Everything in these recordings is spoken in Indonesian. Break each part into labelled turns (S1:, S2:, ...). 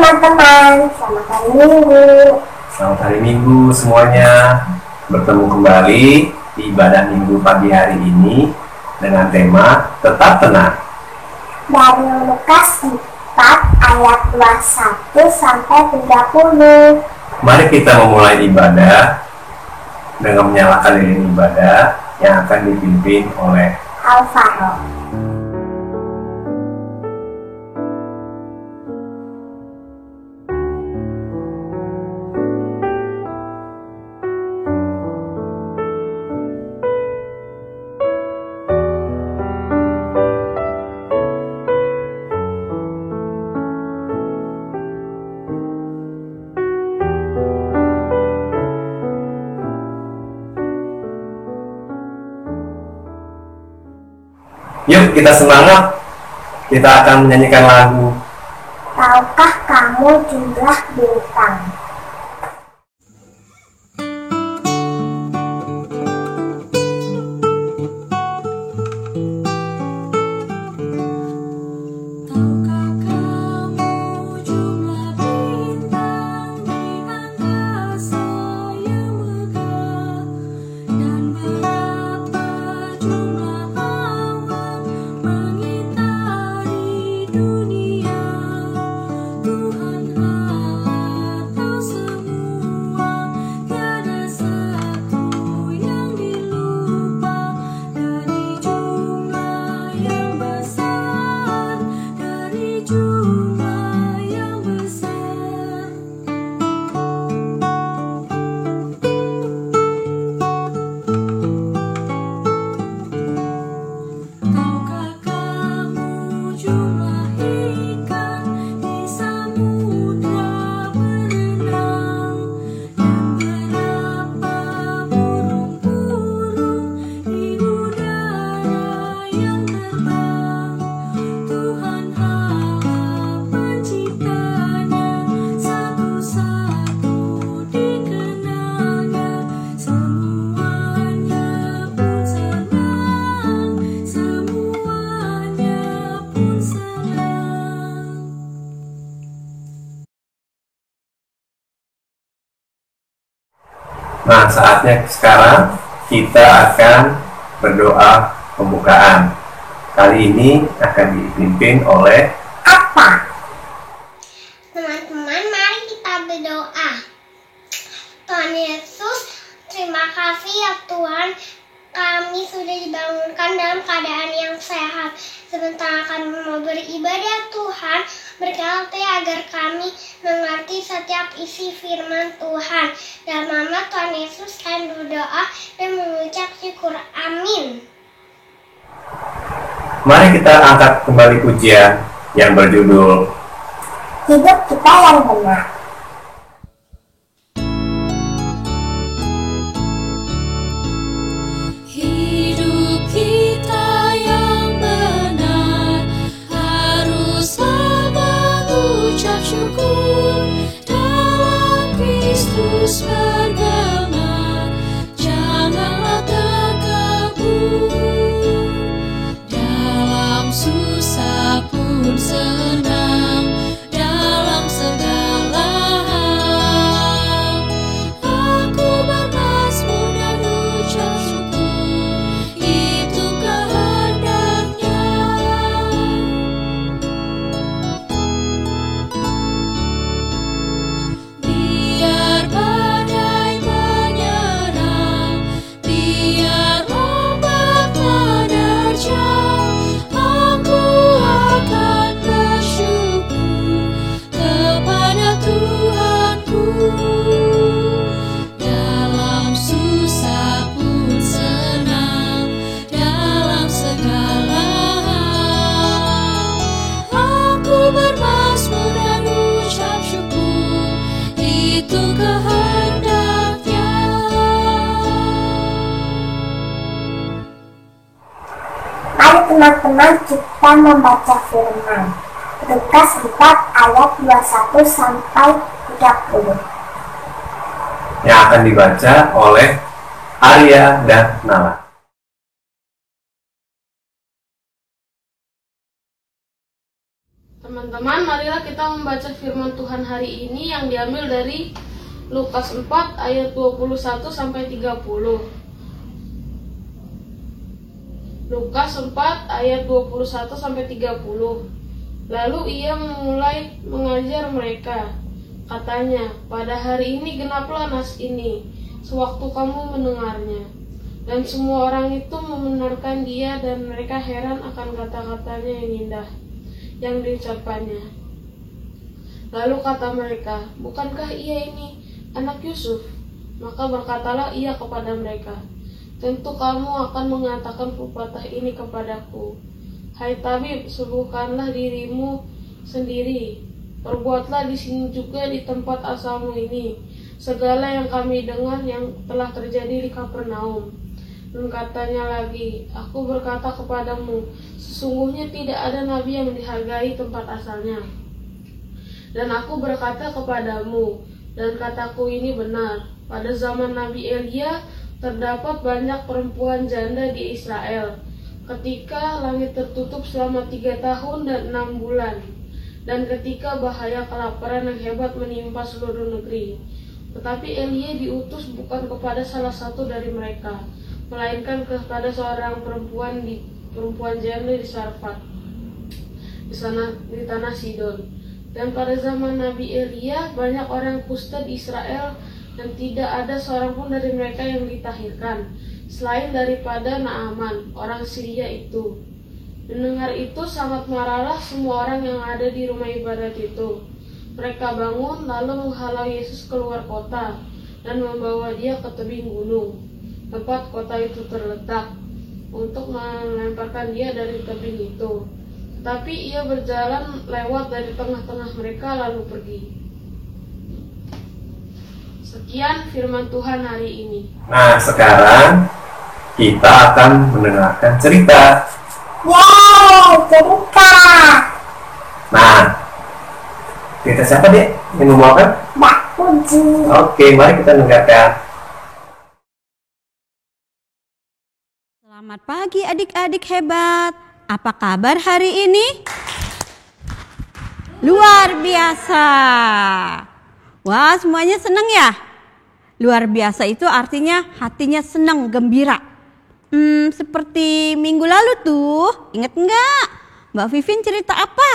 S1: teman-teman, selamat hari Minggu.
S2: Selamat hari Minggu semuanya. Bertemu kembali di ibadah Minggu pagi hari ini dengan tema Tetap Tenang.
S1: Dari Lukas 4 ayat 21 sampai 30.
S2: Mari kita memulai ibadah dengan menyalakan lilin ibadah yang akan dipimpin oleh
S1: Alvaro.
S2: Yuk kita semangat. Kita akan menyanyikan lagu
S1: Tahukah kamu jumlah bintang?
S2: Nah, saatnya sekarang kita akan berdoa pembukaan. Kali ini akan dipimpin oleh
S1: Apa? Teman-teman, mari kita berdoa. Tuhan Yesus, terima kasih ya Tuhan, kami sudah dibangunkan dalam keadaan yang sehat. Sebentar akan mau beribadah Tuhan, berkati agar kami mengerti setiap isi firman Tuhan. Dalam nama Tuhan Yesus kami berdoa dan mengucap syukur. Amin.
S2: Mari kita angkat kembali pujian yang berjudul
S1: Hidup kita yang benar.
S3: Hidup kita yang benar haruslah mengucap syukur, dalam Kristus bergema, janganlah terkabur. Dalam susah pun senang, dalam segala hal aku bermazmur dan ucap syukur, itu kehendaknya. Biar badai menyerang, biar ombak menerjang, aku akan bersyukur kepada Tuhanku. Dalam susah pun senang, dalam segala hal aku bermazmur dan ucap syukur, itu kehendaknya.
S1: Mari teman-teman kita membaca firman. Lukas 4 ayat 21 sampai 30.
S2: yang akan dibaca oleh Arya dan Nala.
S4: Teman-teman, marilah kita membaca membaca firman Tuhan hari ini yang diambil dari Lukas 4 ayat 21 sampai 30. Lukas 4 ayat 21 sampai 30. Lalu ia mulai mengajar mereka. Katanya, pada hari ini genaplah nas ini, sewaktu kamu mendengarnya. Dan semua orang itu membenarkan dia, dan mereka heran akan kata-katanya yang indah yang diucapkannya. Lalu kata mereka, bukankah ia ini anak Yusuf? Maka berkatalah ia kepada mereka, tentu kamu akan mengatakan pepatah ini kepadaku. Hai tabib, sembuhkanlah dirimu sendiri. Perbuatlah di sini juga di tempat asalmu ini segala yang kami dengar yang telah terjadi di Kapernaum. Dan katanya lagi, aku berkata kepadamu, sesungguhnya tidak ada nabi yang dihargai tempat asalnya. Dan aku berkata kepadamu, dan kataku ini benar, pada zaman Nabi Elia terdapat banyak perempuan janda di Israel, ketika langit tertutup selama 3 tahun dan 6 bulan, dan ketika bahaya kelaparan yang hebat menimpa seluruh negeri. Tetapi Elia diutus bukan kepada salah satu dari mereka, melainkan kepada seorang perempuan janda di Sarfat, di tanah Sidon. Dan pada zaman Nabi Elia banyak orang kusta di Israel, dan tidak ada seorang pun dari mereka yang ditahirkan, selain daripada Naaman, orang Syria itu. Mendengar itu sangat marahlah semua orang yang ada di rumah ibadat itu. Mereka bangun lalu menghalau Yesus keluar kota dan membawa dia ke tebing gunung, tempat kota itu terletak, untuk melemparkan dia dari tebing itu. Tetapi ia berjalan lewat dari tengah-tengah mereka lalu pergi. Sekian firman Tuhan hari ini.
S2: Nah, sekarang kita akan mendengarkan cerita.
S1: Wow, cerita.
S2: Nah, cerita siapa dek yang membawakan?
S1: Mbak Puji.
S2: Oke, mari kita dengarkan.
S5: Selamat pagi adik-adik hebat. Apa kabar hari ini? Luar biasa. Wah, semuanya senang ya? Luar biasa itu artinya hatinya senang, gembira. Seperti minggu lalu tuh, ingat enggak? Mbak Vivin cerita apa?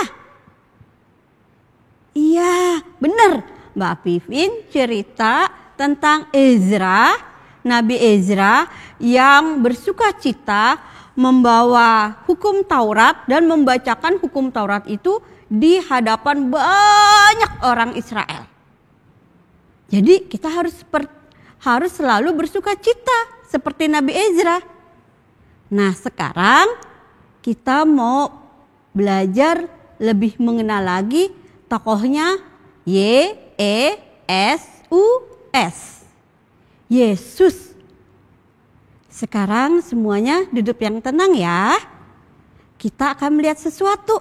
S5: Iya, benar. Mbak Vivin cerita tentang Ezra, Nabi Ezra yang bersukacita membawa hukum Taurat dan membacakan hukum Taurat itu di hadapan banyak orang Israel. Jadi kita harus selalu bersukacita seperti Nabi Ezra. Nah, sekarang kita mau belajar lebih mengenal lagi tokohnya Yesus. Yesus. Sekarang semuanya duduk yang tenang ya. Kita akan melihat sesuatu.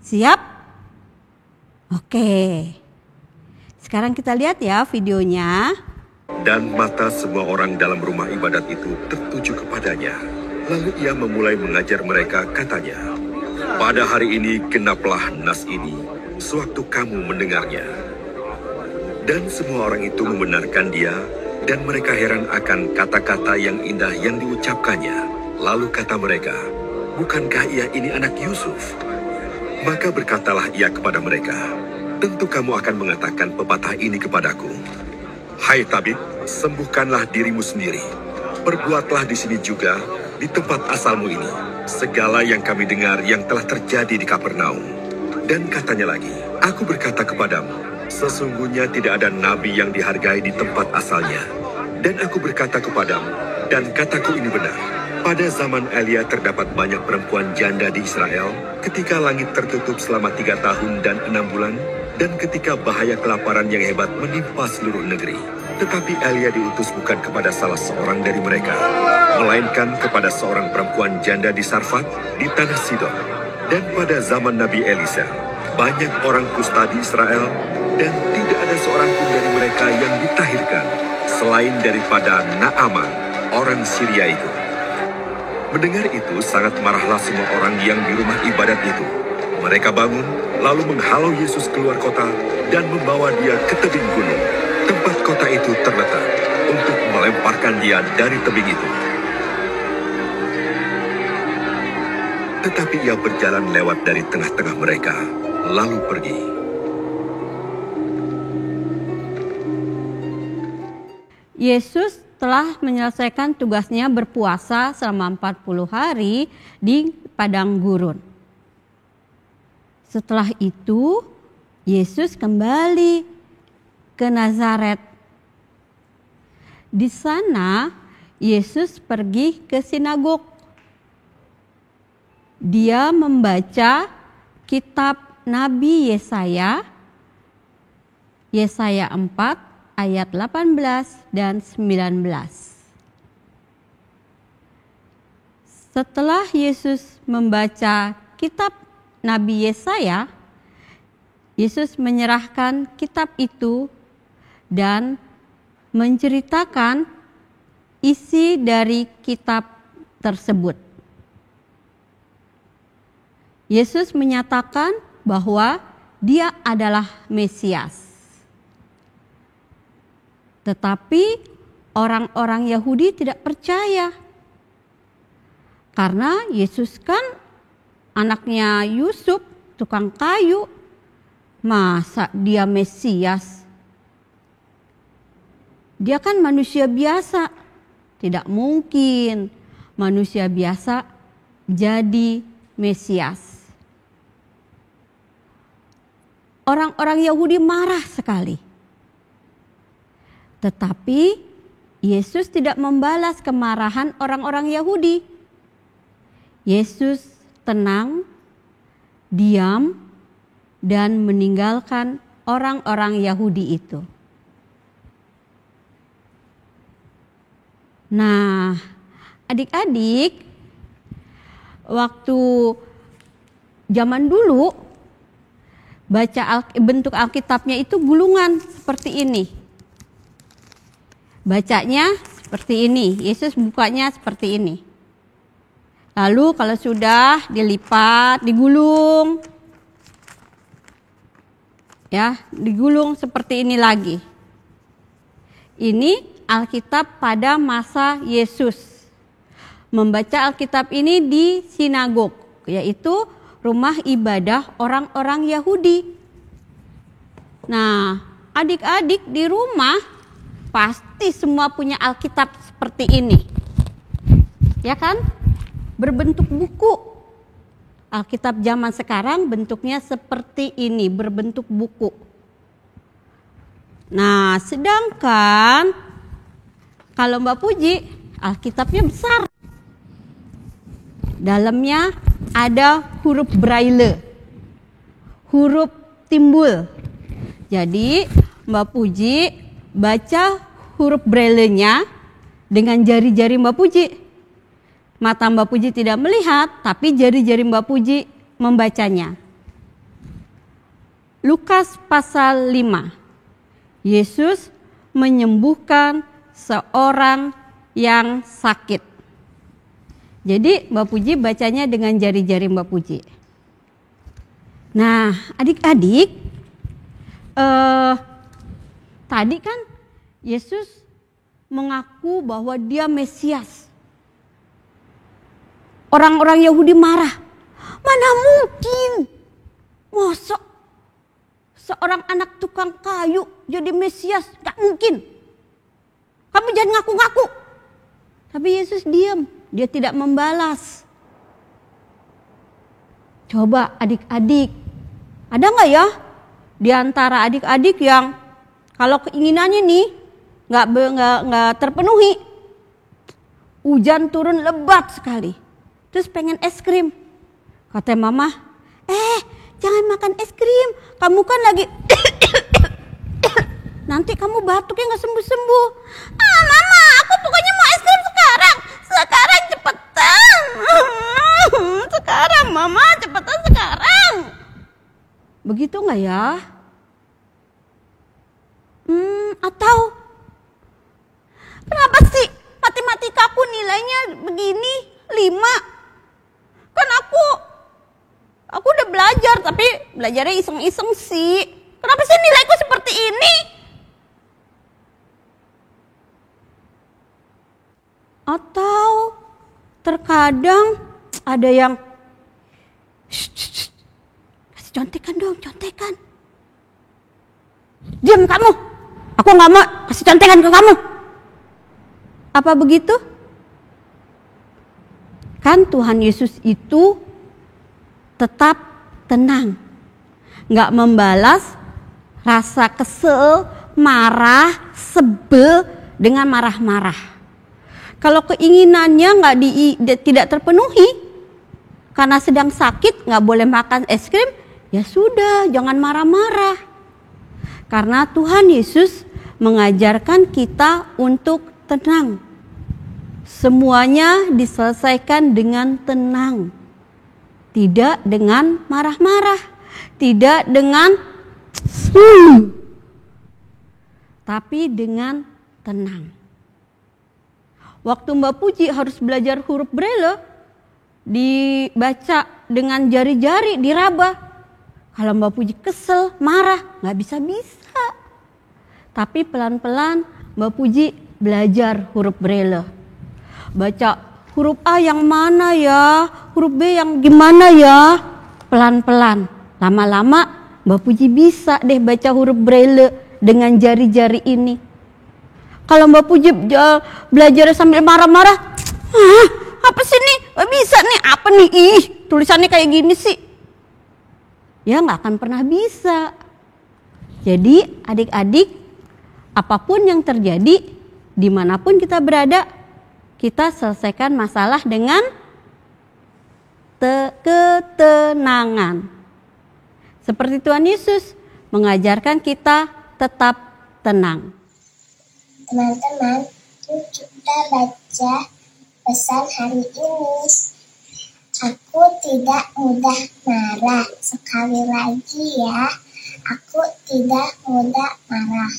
S5: Siap? Oke. Sekarang kita lihat ya videonya.
S6: Dan mata semua orang dalam rumah ibadat itu tertuju kepadanya. Lalu ia memulai mengajar mereka, katanya, pada hari ini genaplah nas ini, sewaktu kamu mendengarnya. Dan semua orang itu membenarkan dia, dan mereka heran akan kata-kata yang indah yang diucapkannya. Lalu kata mereka, bukankah ia ini anak Yusuf? Maka berkatalah ia kepada mereka, tentu kamu akan mengatakan pepatah ini kepadaku. Hai tabib, sembuhkanlah dirimu sendiri. Perbuatlah di sini juga, di tempat asalmu ini, segala yang kami dengar yang telah terjadi di Kapernaum. Dan katanya lagi, aku berkata kepadamu, sesungguhnya tidak ada nabi yang dihargai di tempat asalnya. Dan aku berkata kepadamu, dan kataku ini benar, pada zaman Elia terdapat banyak perempuan janda di Israel, ketika langit tertutup selama 3 tahun dan 6 bulan, dan ketika bahaya kelaparan yang hebat menimpa seluruh negeri. Tetapi Elia diutus bukan kepada salah seorang dari mereka, melainkan kepada seorang perempuan janda di Sarfat, di tanah Sidon. Dan pada zaman Nabi Elisa, banyak orang kusta di Israel, dan tidak ada seorang pun dari mereka yang ditahirkan, selain daripada Naaman, orang Syria itu. Mendengar itu, sangat marahlah semua orang yang di rumah ibadat itu. Mereka bangun, lalu menghalau Yesus keluar kota dan membawa dia ke tebing gunung, tempat kota itu terletak, untuk melemparkan dia dari tebing itu. Tetapi ia berjalan lewat dari tengah-tengah mereka, lalu pergi.
S5: Yesus telah menyelesaikan tugasnya berpuasa selama 40 hari di padang gurun. Setelah itu, Yesus kembali ke Nazaret. Di sana, Yesus pergi ke sinagog. Dia membaca kitab Nabi Yesaya 4 ayat 18 dan 19. Setelah Yesus membaca kitab Nabi Yesaya, Yesus menyerahkan kitab itu dan menceritakan isi dari kitab tersebut. Yesus menyatakan bahwa Dia adalah Mesias. Tetapi orang-orang Yahudi tidak percaya. Karena Yesus kan anaknya Yusuf, tukang kayu. Masa dia Mesias? Dia kan manusia biasa. Tidak mungkin manusia biasa jadi Mesias. Orang-orang Yahudi marah sekali. Tetapi Yesus tidak membalas kemarahan orang-orang Yahudi. Yesus tenang, diam, dan meninggalkan orang-orang Yahudi itu. Nah, adik-adik, waktu zaman dulu bentuk Alkitabnya itu gulungan seperti ini. Bacanya seperti ini, Yesus bukanya seperti ini. Lalu kalau sudah dilipat, digulung. Ya, digulung seperti ini lagi. Ini Alkitab pada masa Yesus. Membaca Alkitab ini di sinagog, yaitu rumah ibadah orang-orang Yahudi. Nah, adik-adik di rumah pasti semua punya Alkitab seperti ini. Ya kan? Berbentuk buku. Alkitab zaman sekarang bentuknya seperti ini, berbentuk buku. Nah, sedangkan kalau Mbak Puji, Alkitabnya besar. Dalamnya ada huruf Braille, huruf timbul. Jadi Mbak Puji baca huruf Braille-nya dengan jari-jari Mbak Puji. Mata Mbak Puji tidak melihat, tapi jari-jari Mbak Puji membacanya. Lukas pasal 5. Yesus menyembuhkan seorang yang sakit. Jadi Mbak Puji bacanya dengan jari-jari Mbak Puji. Nah, adik-adik, tadi kan Yesus mengaku bahwa Dia Mesias. Orang-orang Yahudi marah. Mana mungkin? Masa seorang anak tukang kayu jadi Mesias? Gak mungkin. Kamu jangan ngaku-ngaku. Tapi Yesus diam. Dia tidak membalas. Coba adik-adik. Ada gak ya di antara adik-adik yang kalau keinginannya nih nggak terpenuhi, hujan turun lebat sekali, terus pengen es krim, kata mama, jangan makan es krim, kamu kan lagi nanti kamu batuknya nggak sembuh-sembuh. Mama, aku pokoknya mau es krim sekarang cepetan, sekarang mama cepetan sekarang. Begitu nggak ya? Atau kenapa sih matematikaku nilainya begini 5? Kan aku udah belajar belajarnya iseng-iseng sih. Kenapa sih nilaiku seperti ini? Atau terkadang ada yang kasih contekan dong, contekan. Diam kamu, aku nggak mau kasih contekan ke kamu. Apa begitu? Kan Tuhan Yesus itu tetap tenang, nggak membalas rasa kesel, marah, sebel dengan marah-marah. Kalau keinginannya tidak terpenuhi, karena sedang sakit nggak boleh makan es krim, ya sudah, jangan marah-marah. Karena Tuhan Yesus mengajarkan kita untuk tenang. Semuanya diselesaikan dengan tenang. Tidak dengan marah-marah. Tidak dengan tapi dengan tenang. Waktu Mbak Puji harus belajar huruf Braille, dibaca dengan jari-jari, diraba. Kalau Mbak Puji kesel, marah, nggak bisa-bisa. Tapi pelan-pelan Mbak Puji belajar huruf Braille. Baca huruf A yang mana ya, huruf B yang gimana ya, pelan-pelan. Lama-lama Mbak Puji bisa deh baca huruf Braille dengan jari-jari ini. Kalau Mbak Puji belajar sambil marah-marah, apa sih nih, gak bisa nih, apa nih, tulisannya kayak gini sih. Ya gak akan pernah bisa. Jadi adik-adik, apapun yang terjadi, dimanapun kita berada, kita selesaikan masalah dengan ketenangan. Seperti Tuhan Yesus mengajarkan kita tetap tenang.
S1: Teman-teman, yuk kita baca pesan hari ini. Aku tidak mudah marah. Sekali lagi ya, aku tidak mudah marah.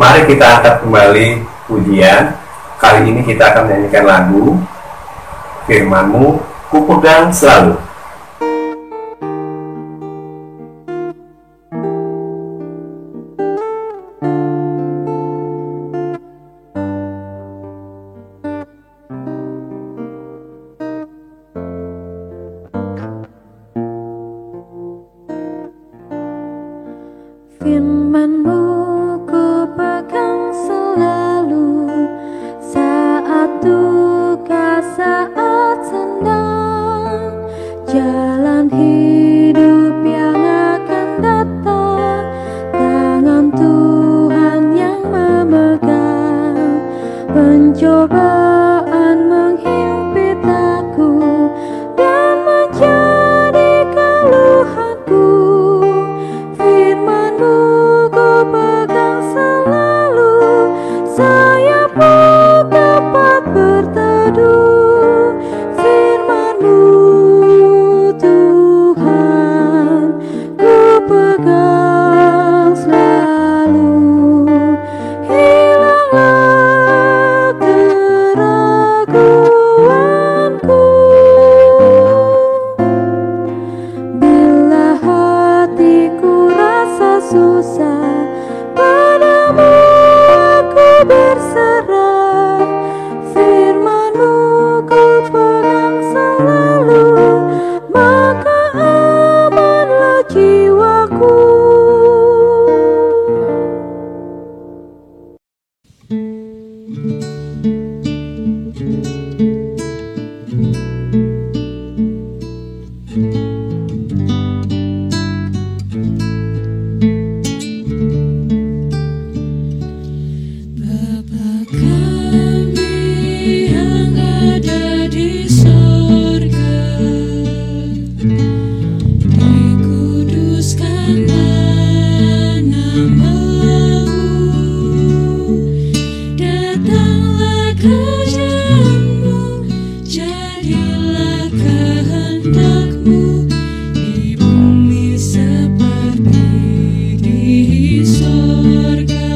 S2: Mari kita angkat kembali pujian. Kali ini kita akan menyanyikan lagu Firman-Mu Kupegang Selalu.
S3: Firman-Mu kupegang selalu, saat duka, saat senang, jalan hidup yang akan datang, tangan Tuhan yang memegang. Pencobaan menghimpit aku dan menjadi keluhanku. Firman-Mu kupegang selalu, sayapku tempat berteduh. Firman-Mu Tuhan kupegang selalu. Hilanglah keraguanku bila hatiku rasa susah, padamu aku berserah. Firman-Mu kupegang selalu, maka amanlah jiwaku. Bapa kami yang ada di sorga, dikuduskanlah nama-Mu, datanglah kerajaan-Mu, jadilah kehendak-Mu di bumi seperti di sorga.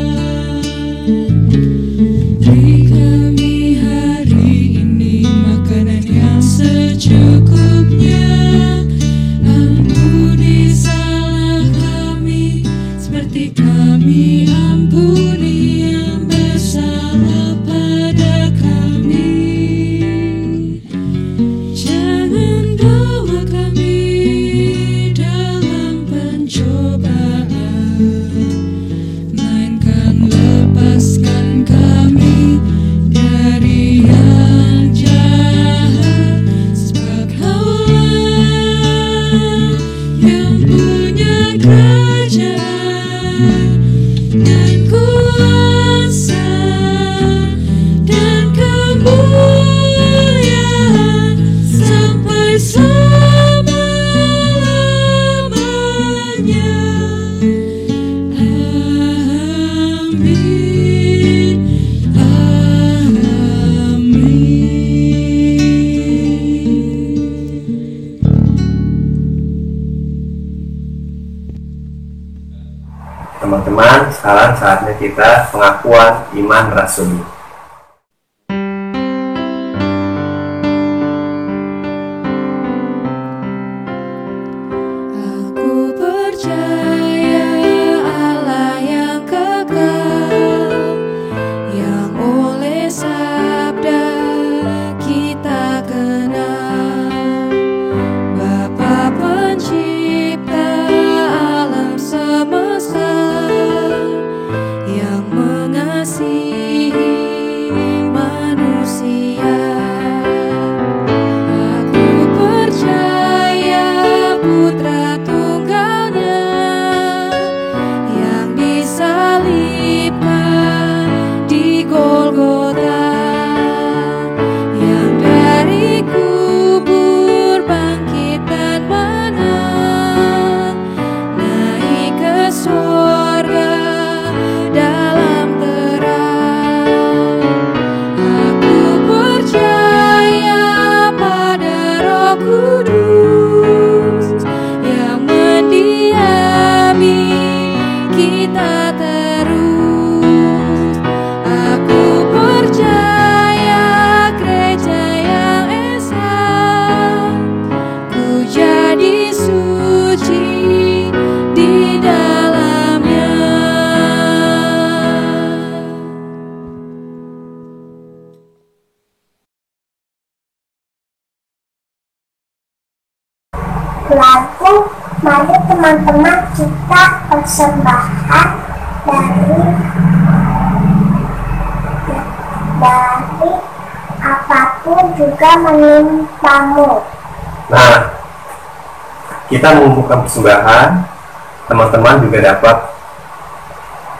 S2: kita pengakuan iman rasuli.
S3: Aku percaya Allah yang kekal, yang oleh sabda kita kenal, Bapa pencipta alam semesta, yang mengasihi manusia. Aku percaya Putra Tunggalnya yang disalibkan di Golgota, yang dari kubur bangkit dan menang, naik ke sorga dalam terang. Aku percaya pada Roh Kudus yang mendiami kita terus. Aku percaya gereja yang esa, ku jadi suci di dalamnya.
S1: Lalu mari teman-teman kita persembahan dari apapun juga menimpamu.
S2: Nah, kita mengumpulkan persembahan, teman-teman juga dapat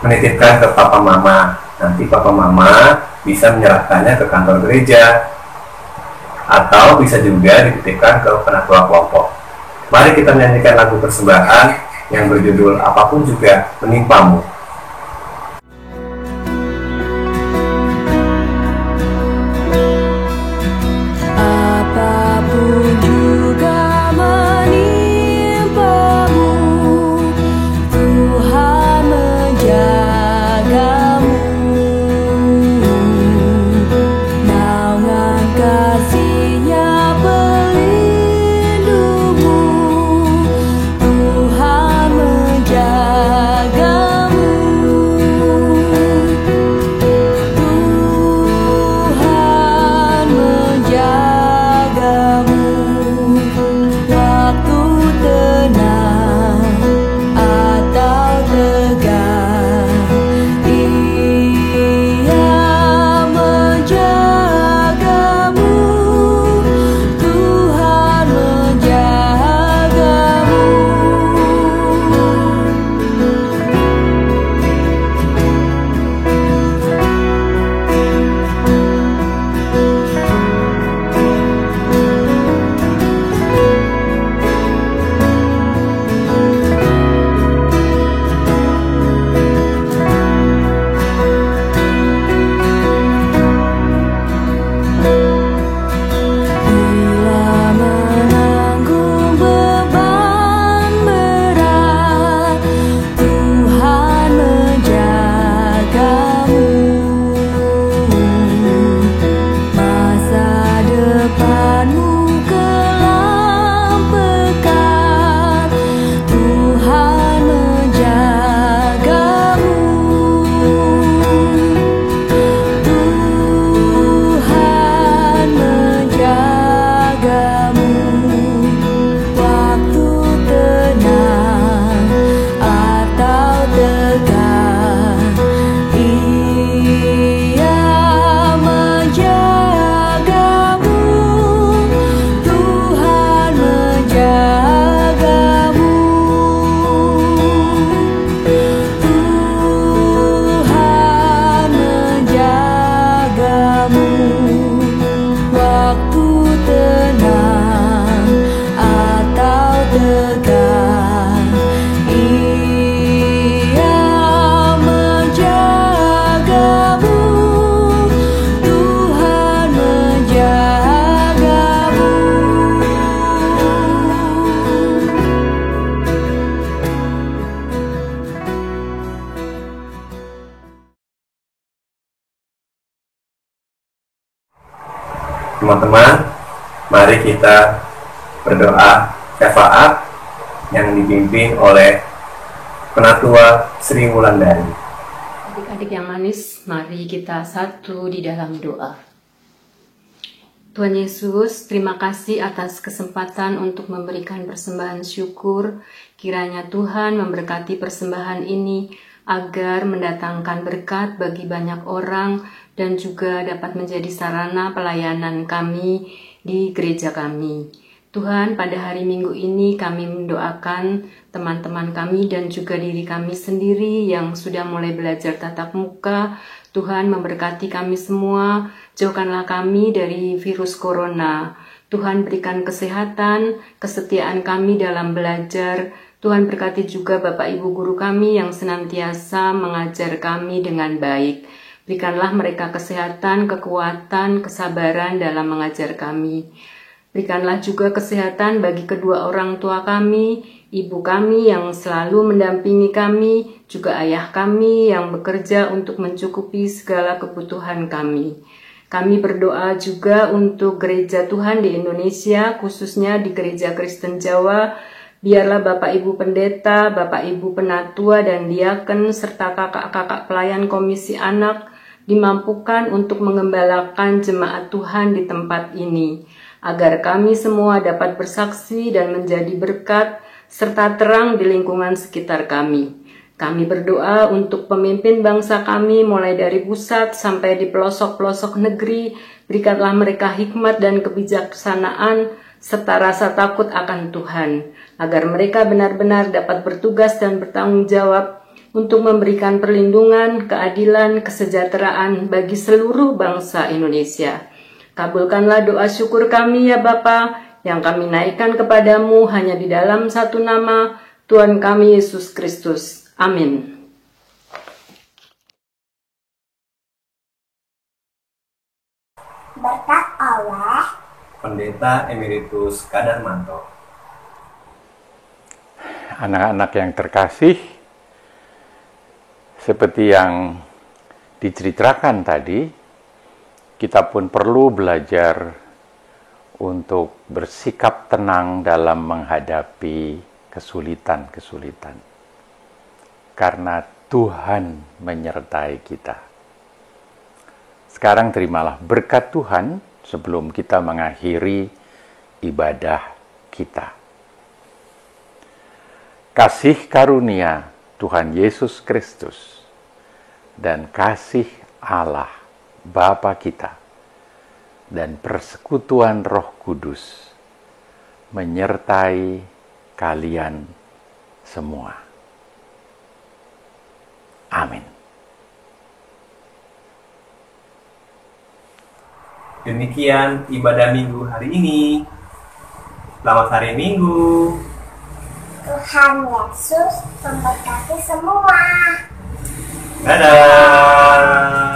S2: menitipkan ke papa mama. Nanti papa mama bisa menyerahkannya ke kantor gereja, atau bisa juga dititipkan ke penatua kelompok. Mari kita menyanyikan lagu persembahan yang berjudul Apapun Juga Menimpamu.
S3: Apapun juga menimpamu, Tuhan menjagamu. Naungan kasih-Nya pelindungmu, Tuhan menjagamu.
S2: Teman-teman, mari kita berdoa syafaat yang dipimpin oleh Penatua Sri Wulandari.
S7: Adik-adik yang manis, mari kita satu di dalam doa. Tuhan Yesus, terima kasih atas kesempatan untuk memberikan persembahan syukur. Kiranya Tuhan memberkati persembahan ini agar mendatangkan berkat bagi banyak orang dan juga dapat menjadi sarana pelayanan kami di gereja kami. Tuhan, pada hari Minggu ini kami mendoakan teman-teman kami dan juga diri kami sendiri yang sudah mulai belajar tatap muka. Tuhan memberkati kami semua, jauhkanlah kami dari virus corona. Tuhan berikan kesehatan, kesetiaan kami dalam belajar. Tuhan berkati juga Bapak Ibu guru kami yang senantiasa mengajar kami dengan baik. Berikanlah mereka kesehatan, kekuatan, kesabaran dalam mengajar kami. Berikanlah juga kesehatan bagi kedua orang tua kami, ibu kami yang selalu mendampingi kami, juga ayah kami yang bekerja untuk mencukupi segala kebutuhan kami. Kami berdoa juga untuk gereja Tuhan di Indonesia, khususnya di Gereja Kristen Jawa. Biarlah Bapak Ibu Pendeta, Bapak Ibu Penatua dan Diaken, serta kakak-kakak pelayan Komisi Anak dimampukan untuk mengembalakan jemaat Tuhan di tempat ini, agar kami semua dapat bersaksi dan menjadi berkat serta terang di lingkungan sekitar kami. Kami berdoa untuk pemimpin bangsa kami mulai dari pusat sampai di pelosok-pelosok negeri. Berikanlah mereka hikmat dan kebijaksanaan serta rasa takut akan Tuhan, agar mereka benar-benar dapat bertugas dan bertanggung jawab untuk memberikan perlindungan, keadilan, kesejahteraan bagi seluruh bangsa Indonesia. Kabulkanlah doa syukur kami ya Bapa, yang kami naikkan kepadamu hanya di dalam satu nama, Tuhan kami Yesus Kristus. Amin.
S1: Berkat oleh
S2: Pendeta Emeritus Kadarmanto.
S8: Anak-anak yang terkasih, seperti yang diceritakan tadi, kita pun perlu belajar untuk bersikap tenang dalam menghadapi kesulitan-kesulitan. Karena Tuhan menyertai kita. Sekarang terimalah berkat Tuhan sebelum kita mengakhiri ibadah kita. Kasih karunia Tuhan Yesus Kristus dan kasih Allah Bapa kita dan persekutuan Roh Kudus menyertai kalian semua. Amin.
S2: Demikian ibadah Minggu hari ini. Selamat hari Minggu.
S1: Tuhan Yesus memberkati semua.
S2: Dadah.